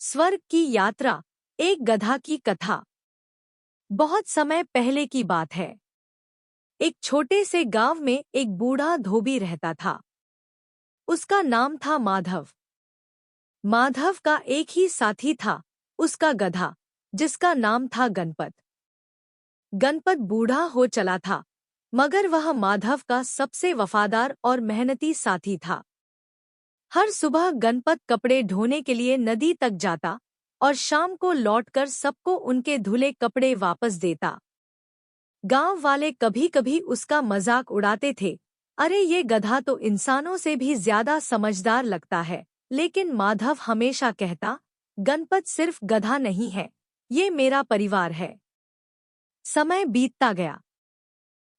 स्वर्ग की यात्रा, एक गधा की कथा। बहुत समय पहले की बात है। एक छोटे से गांव में एक बूढ़ा धोबी रहता था। उसका नाम था माधव। माधव का एक ही साथी था, उसका गधा, जिसका नाम था गणपत। गणपत बूढ़ा हो चला था, मगर वह माधव का सबसे वफादार और मेहनती साथी था। हर सुबह गणपत कपड़े धोने के लिए नदी तक जाता और शाम को लौटकर सबको उनके धुले कपड़े वापस देता। गांव वाले कभी कभी उसका मजाक उड़ाते थे, अरे ये गधा तो इंसानों से भी ज्यादा समझदार लगता है। लेकिन माधव हमेशा कहता, गणपत सिर्फ गधा नहीं है, ये मेरा परिवार है। समय बीतता गया।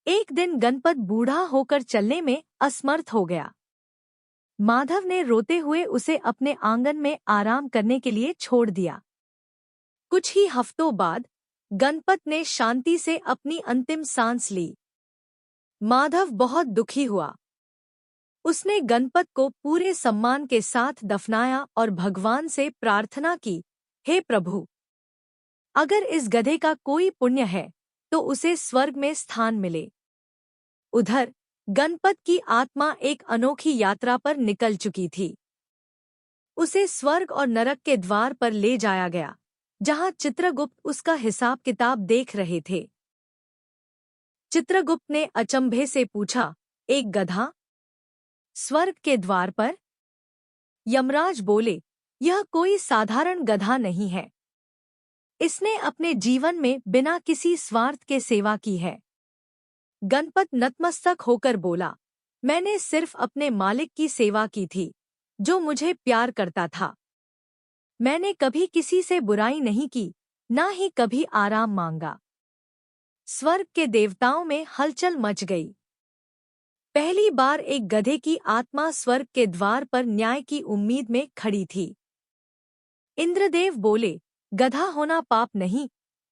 एक दिन गणपत बूढ़ा होकर चलने में असमर्थ हो गया। माधव ने रोते हुए उसे अपने आंगन में आराम करने के लिए छोड़ दिया। कुछ ही हफ्तों बाद गणपत ने शांति से अपनी अंतिम सांस ली। माधव बहुत दुखी हुआ। उसने गणपत को पूरे सम्मान के साथ दफनाया और भगवान से प्रार्थना की, हे प्रभु, अगर इस गधे का कोई पुण्य है तो उसे स्वर्ग में स्थान मिले। उधर गणपत की आत्मा एक अनोखी यात्रा पर निकल चुकी थी। उसे स्वर्ग और नरक के द्वार पर ले जाया गया, जहां चित्रगुप्त उसका हिसाब किताब देख रहे थे। चित्रगुप्त ने अचंभे से पूछा, एक गधा स्वर्ग के द्वार पर? यमराज बोले, यह कोई साधारण गधा नहीं है। इसने अपने जीवन में बिना किसी स्वार्थ के सेवा की है। गणपत नतमस्तक होकर बोला, मैंने सिर्फ अपने मालिक की सेवा की थी, जो मुझे प्यार करता था। मैंने कभी किसी से बुराई नहीं की, ना ही कभी आराम मांगा। स्वर्ग के देवताओं में हलचल मच गई। पहली बार एक गधे की आत्मा स्वर्ग के द्वार पर न्याय की उम्मीद में खड़ी थी। इंद्रदेव बोले, गधा होना पाप नहीं,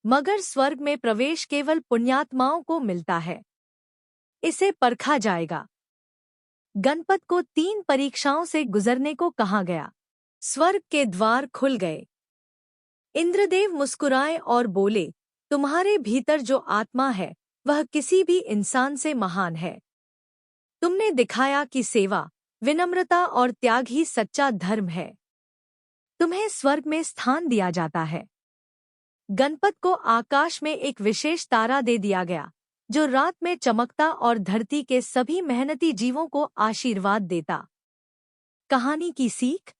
मगर स्वर्ग में प्रवेश केवल पुण्यात्माओं को मिलता है। इसे परखा जाएगा। गणपत को 3 परीक्षाओं से गुजरने को कहा गया। स्वर्ग के द्वार खुल गए। इंद्रदेव मुस्कुराए और बोले, तुम्हारे भीतर जो आत्मा है वह किसी भी इंसान से महान है। तुमने दिखाया कि सेवा, विनम्रता और त्याग ही सच्चा धर्म है। तुम्हें स्वर्ग में स्थान दिया जाता है। गणपत को आकाश में एक विशेष तारा दे दिया गया, जो रात में चमकता और धरती के सभी मेहनती जीवों को आशीर्वाद देता। कहानी की सीख,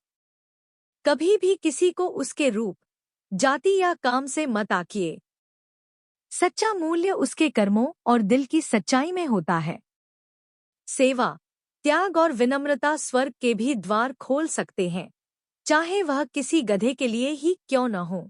कभी भी किसी को उसके रूप, जाति या काम से मत आंकिए। सच्चा मूल्य उसके कर्मों और दिल की सच्चाई में होता है। सेवा, त्याग और विनम्रता स्वर्ग के भी द्वार खोल सकते हैं, चाहे वह किसी गधे के लिए ही क्यों न हो।